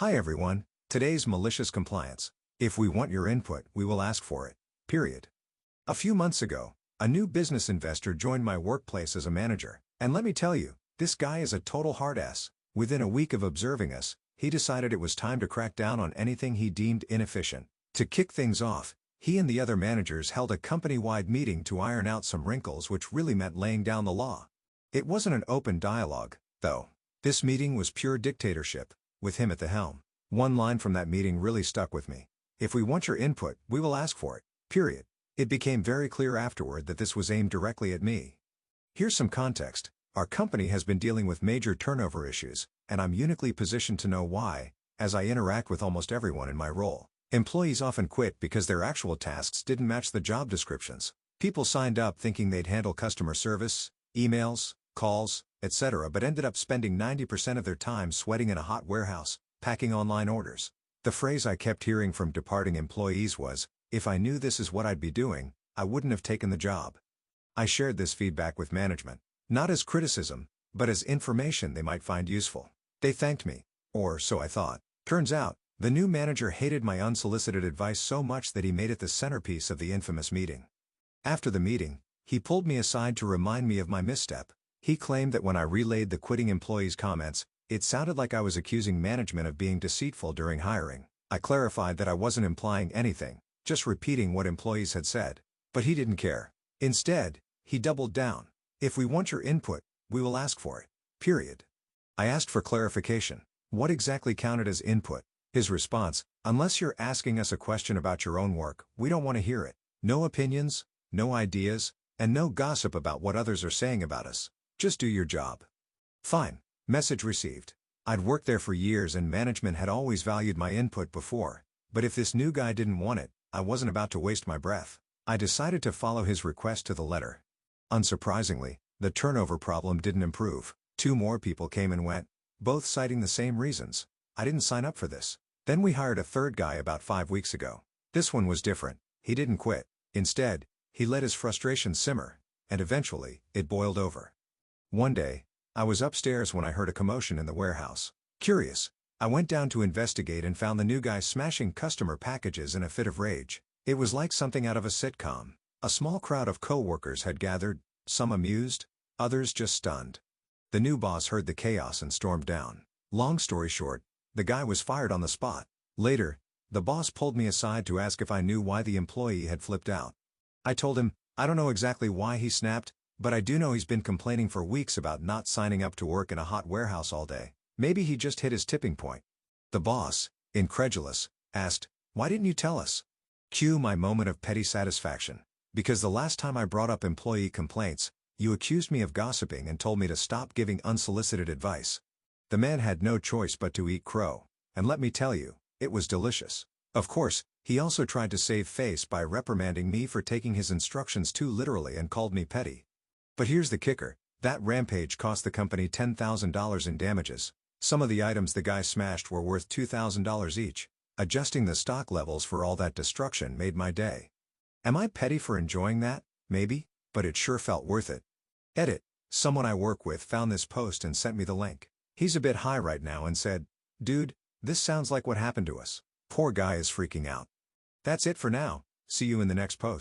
Hi everyone, today's malicious compliance. If we want your input, we will ask for it. Period. A few months ago, a new business investor joined my workplace as a manager, and let me tell you, this guy is a total hard ass. Within a week of observing us, he decided it was time to crack down on anything he deemed inefficient. To kick things off, he and the other managers held a company-wide meeting to iron out some wrinkles, which really meant laying down the law. It wasn't an open dialogue, though. This meeting was pure dictatorship, with him at the helm. One line from that meeting really stuck with me. If we want your input, we will ask for it. Period. It became very clear afterward that this was aimed directly at me. Here's some context. Our company has been dealing with major turnover issues, and I'm uniquely positioned to know why, as I interact with almost everyone in my role. Employees often quit because their actual tasks didn't match the job descriptions. People signed up thinking they'd handle customer service, emails, calls, etc., but ended up spending 90% of their time sweating in a hot warehouse, packing online orders. The phrase I kept hearing from departing employees was, "If I knew this is what I'd be doing, I wouldn't have taken the job." I shared this feedback with management, not as criticism, but as information they might find useful. They thanked me, or so I thought. Turns out, the new manager hated my unsolicited advice so much that he made it the centerpiece of the infamous meeting. After the meeting, he pulled me aside to remind me of my misstep. He claimed that when I relayed the quitting employee's comments, it sounded like I was accusing management of being deceitful during hiring. I clarified that I wasn't implying anything, just repeating what employees had said. But he didn't care. Instead, he doubled down. If we want your input, we will ask for it. Period. I asked for clarification. What exactly counted as input? His response, "Unless you're asking us a question about your own work, we don't want to hear it. No opinions, no ideas, and no gossip about what others are saying about us. Just do your job." Fine. Message received. I'd worked there for years and management had always valued my input before, but if this new guy didn't want it, I wasn't about to waste my breath. I decided to follow his request to the letter. Unsurprisingly, the turnover problem didn't improve. 2 more people came and went, both citing the same reasons. I didn't sign up for this. Then we hired a 3rd guy about 5 weeks ago. This one was different. He didn't quit. Instead, he let his frustration simmer, and eventually, it boiled over. One day, I was upstairs when I heard a commotion in the warehouse. Curious, I went down to investigate and found the new guy smashing customer packages in a fit of rage. It was like something out of a sitcom. A small crowd of co-workers had gathered, some amused, others just stunned. The new boss heard the chaos and stormed down. Long story short, the guy was fired on the spot. Later, the boss pulled me aside to ask if I knew why the employee had flipped out. I told him, I don't know exactly why he snapped, but I do know he's been complaining for weeks about not signing up to work in a hot warehouse all day. Maybe he just hit his tipping point. The boss, incredulous, asked, "Why didn't you tell us?" Cue my moment of petty satisfaction. Because the last time I brought up employee complaints, you accused me of gossiping and told me to stop giving unsolicited advice. The man had no choice but to eat crow, and let me tell you, it was delicious. Of course, he also tried to save face by reprimanding me for taking his instructions too literally and called me petty. But here's the kicker, that rampage cost the company $10,000 in damages. Some of the items the guy smashed were worth $2,000 each. Adjusting the stock levels for all that destruction made my day. Am I petty for enjoying that? Maybe, but it sure felt worth it. Edit. Someone I work with found this post and sent me the link. He's a bit high right now and said, "Dude, this sounds like what happened to us." Poor guy is freaking out. That's it for now. See you in the next post.